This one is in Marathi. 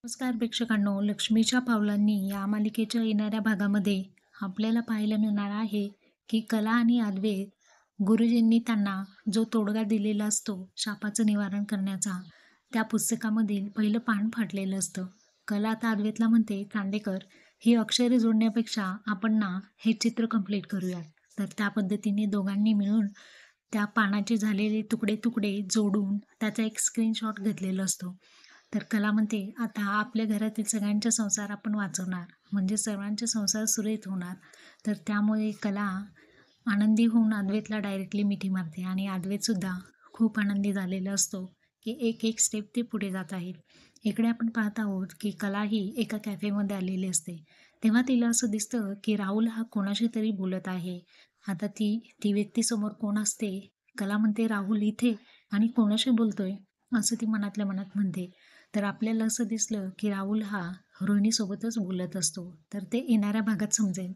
नमस्कार प्रेक्षकांनो, लक्ष्मीच्या पावलांनी या मालिकेच्या येणाऱ्या भागामध्ये आपल्याला पाहायला मिळणार आहे की कला आणि अद्वैत गुरुजींनी त्यांना जो तोडगा दिलेला असतो शापाचं निवारण करण्याचा, त्या पुस्तकामधील पहिलं पान फाटलेलं असतं. कला आता अद्वैतला म्हणते, "कांडेकर, ही अक्षरे जोडण्यापेक्षा आपण ना हे चित्र कंप्लीट करूयात." तर त्या पद्धतीने दोघांनी मिळून त्या पानाचे झालेले तुकडे तुकडे जोडून त्याचा एक स्क्रीनशॉट घेतलेला असतो. तर कला म्हणते, आता आपल्या घरातील सगळ्यांचे संसार आपण वाचवणार, म्हणजे सर्वांचे संसार सुरळीत होणार. तर त्यामुळे कला आनंदी होऊन अद्वैतला डायरेक्टली मिठी मारते आणि अद्वैतसुद्धा खूप आनंदी झालेला असतो की एक एक स्टेप ते पुढे जात आहेत. इकडे आपण पाहत आहोत की कला ही एका कॅफेमध्ये आलेली असते. तेव्हा तिला असं दिसतं की राहुल हा कोणाशी तरी बोलत आहे. आता ती ती व्यक्ती समोर कोण असते? कला म्हणते, "राहुल इथे आणि कोणाशी बोलतोय?" असं ती मनातल्या मनात म्हणते. तर आपल्याला असं दिसलं की राहुल हा रोहिणीसोबतच बोलत असतो. तर ते येणाऱ्या भागात समजेल.